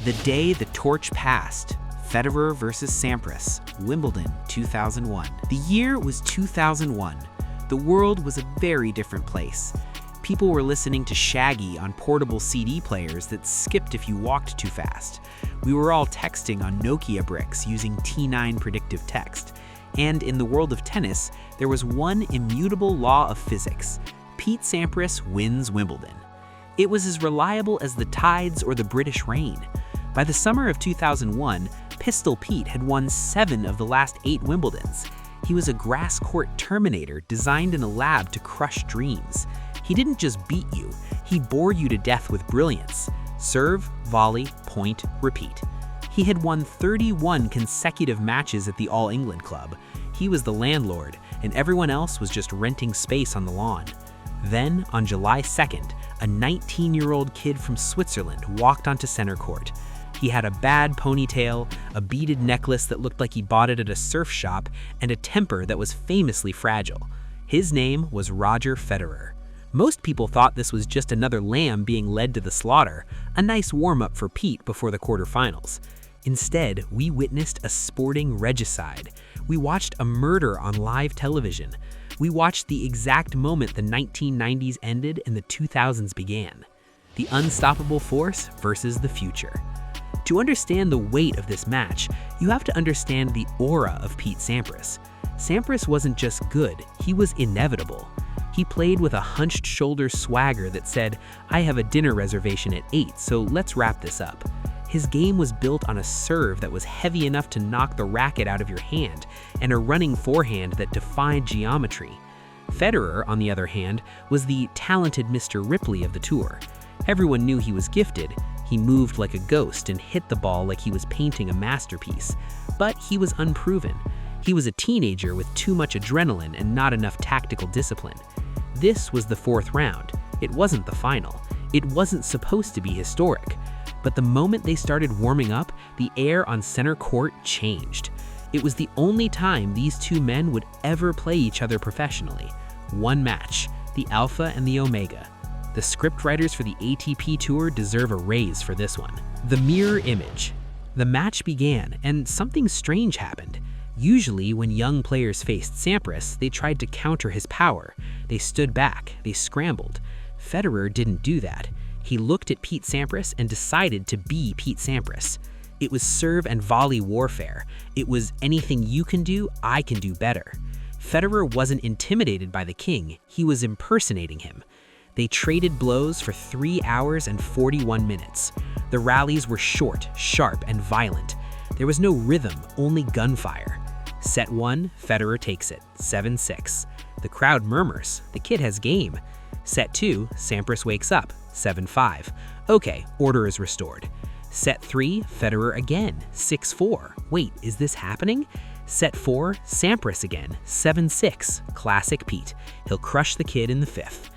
The day the torch passed. Federer versus Sampras, Wimbledon 2001. The year was 2001. The world was a very different place. People were listening to Shaggy on portable CD players that skipped if you walked too fast. We were all texting on Nokia bricks using T9 predictive text. And in the world of tennis, there was one immutable law of physics. Pete Sampras wins Wimbledon. It was as reliable as the tides or the British rain. By the summer of 2001, Pistol Pete had won 7 of the last 8 Wimbledons. He was a grass court terminator designed in a lab to crush dreams. He didn't just beat you, he bored you to death with brilliance. Serve, volley, point, repeat. He had won 31 consecutive matches at the All England Club. He was the landlord, and everyone else was just renting space on the lawn. Then, on July 2nd, a 19-year-old kid from Switzerland walked onto center court. He had a bad ponytail, a beaded necklace that looked like he bought it at a surf shop, and a temper that was famously fragile. His name was Roger Federer. Most people thought this was just another lamb being led to the slaughter, a nice warm-up for Pete before the quarterfinals. Instead, we witnessed a sporting regicide. We watched a murder on live television. We watched the exact moment the 1990s ended and the 2000s began. The unstoppable force versus the future. To understand the weight of this match, you have to understand the aura of Pete Sampras. Sampras wasn't just good, he was inevitable. He played with a hunched shoulder swagger that said, "I have a dinner reservation at 8, so let's wrap this up." His game was built on a serve that was heavy enough to knock the racket out of your hand, and a running forehand that defied geometry. Federer, on the other hand, was the talented Mr. Ripley of the tour. Everyone knew he was gifted. He moved like a ghost and hit the ball like he was painting a masterpiece. But he was unproven. He was a teenager with too much adrenaline and not enough tactical discipline. This was the 4th round. It wasn't the final. It wasn't supposed to be historic. But the moment they started warming up, the air on center court changed. It was the only time these two men would ever play each other professionally. One match, the Alpha and the Omega. The scriptwriters for the ATP Tour deserve a raise for this one. The mirror image. The match began, and something strange happened. Usually, when young players faced Sampras, they tried to counter his power. They stood back, they scrambled. Federer didn't do that. He looked at Pete Sampras and decided to be Pete Sampras. It was serve and volley warfare. It was anything you can do, I can do better. Federer wasn't intimidated by the king, he was impersonating him. They traded blows for 3 hours and 41 minutes. The rallies were short, sharp, and violent. There was no rhythm, only gunfire. Set 1, Federer takes it, 7-6. The crowd murmurs, the kid has game. Set 2, Sampras wakes up, 7-5. Okay, order is restored. Set 3, Federer again, 6-4. Wait, is this happening? Set 4, Sampras again, 7-6. Classic Pete. He'll crush the kid in the 5th.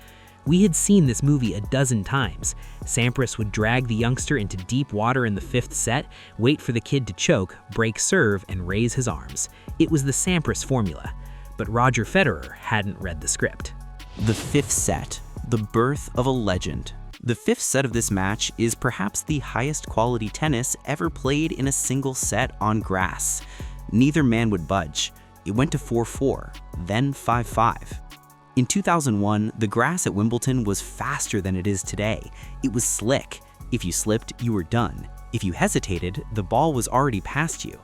We had seen this movie a dozen times. Sampras would drag the youngster into deep water in the 5th set, wait for the kid to choke, break serve, and raise his arms. It was the Sampras formula. But Roger Federer hadn't read the script. The 5th set, the birth of a legend. The 5th set of this match is perhaps the highest quality tennis ever played in a single set on grass. Neither man would budge. It went to 4-4, then 5-5. In 2001, the grass at Wimbledon was faster than it is today. It was slick. If you slipped, you were done. If you hesitated, the ball was already past you.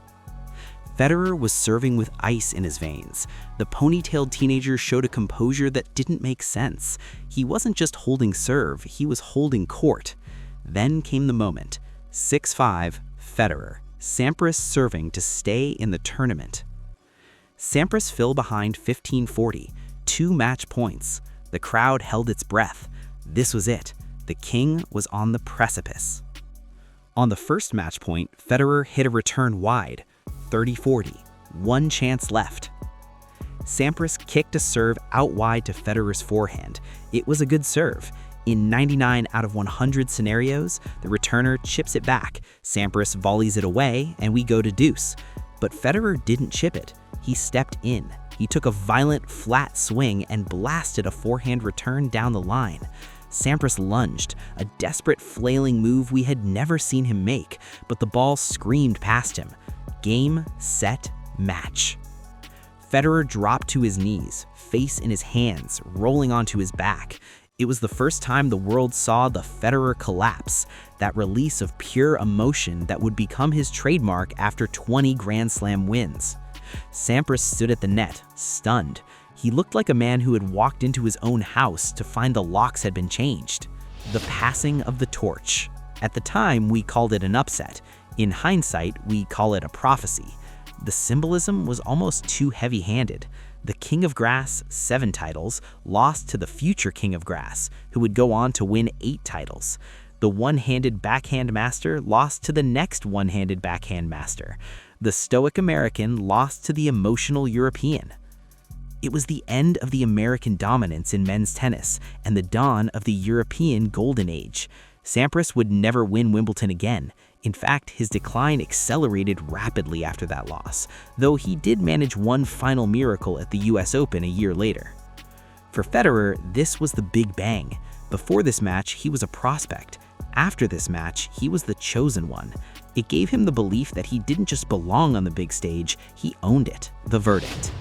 Federer was serving with ice in his veins. The ponytailed teenager showed a composure that didn't make sense. He wasn't just holding serve, he was holding court. Then came the moment. 6-5, Federer. Sampras serving to stay in the tournament. Sampras fell behind 15-40. 2 match points. The crowd held its breath. This was it. The king was on the precipice. On the first match point, Federer hit a return wide, 30-40. 1 chance left. Sampras kicked a serve out wide to Federer's forehand. It was a good serve. In 99 out of 100 scenarios, the returner chips it back. Sampras volleys it away, and we go to deuce. But Federer didn't chip it. He stepped in. He took a violent, flat swing and blasted a forehand return down the line. Sampras lunged, a desperate flailing move we had never seen him make, but the ball screamed past him. Game, set, match. Federer dropped to his knees, face in his hands, rolling onto his back. It was the first time the world saw the Federer collapse, that release of pure emotion that would become his trademark after 20 Grand Slam wins. Sampras stood at the net, stunned. He looked like a man who had walked into his own house to find the locks had been changed. The passing of the torch. At the time, we called it an upset. In hindsight, we call it a prophecy. The symbolism was almost too heavy-handed. The King of Grass, 7 titles, lost to the future King of Grass, who would go on to win 8 titles. The one-handed backhand master lost to the next one-handed backhand master. The stoic American lost to the emotional European. It was the end of the American dominance in men's tennis and the dawn of the European golden age. Sampras would never win Wimbledon again. In fact, his decline accelerated rapidly after that loss, though he did manage one final miracle at the US Open a year later. For Federer, this was the big bang. Before this match, he was a prospect. After this match, he was the chosen one. It gave him the belief that he didn't just belong on the big stage, he owned it. The verdict.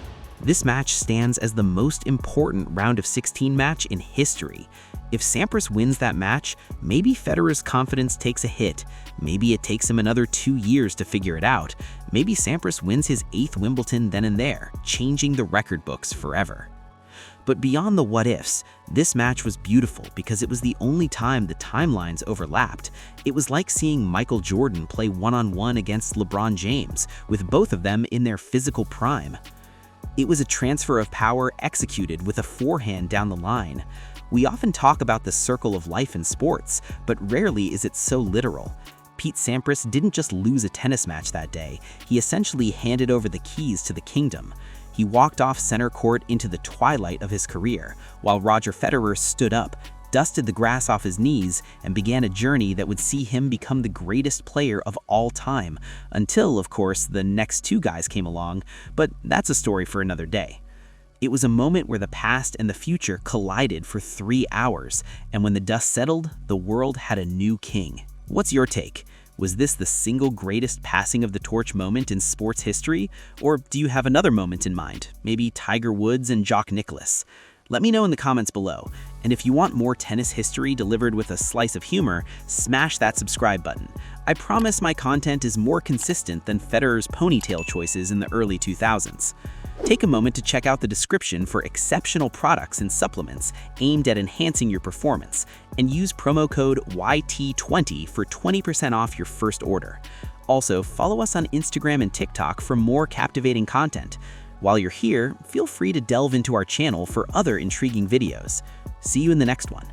This match stands as the most important round of 16 match in history. If Sampras wins that match, maybe Federer's confidence takes a hit. Maybe it takes him another 2 years to figure it out. Maybe Sampras wins his 8th Wimbledon then and there, changing the record books forever. But beyond the what-ifs, this match was beautiful because it was the only time the timelines overlapped. It was like seeing Michael Jordan play one-on-one against LeBron James, with both of them in their physical prime. It was a transfer of power executed with a forehand down the line. We often talk about the circle of life in sports, but rarely is it so literal. Pete Sampras didn't just lose a tennis match that day, he essentially handed over the keys to the kingdom. He walked off center court into the twilight of his career, while Roger Federer stood up, dusted the grass off his knees, and began a journey that would see him become the greatest player of all time, until, of course, the next 2 guys came along, but that's a story for another day. It was a moment where the past and the future collided for 3 hours, and when the dust settled, the world had a new king. What's your take? Was this the single greatest passing of the torch moment in sports history? Or do you have another moment in mind? Maybe Tiger Woods and Jock Nicklaus? Let me know in the comments below. And if you want more tennis history delivered with a slice of humor, smash that subscribe button. I promise my content is more consistent than Federer's ponytail choices in the early 2000s. Take a moment to check out the description for exceptional products and supplements aimed at enhancing your performance, and use promo code YT20 for 20% off your first order. Also, follow us on Instagram and TikTok for more captivating content. While you're here, feel free to delve into our channel for other intriguing videos. See you in the next one.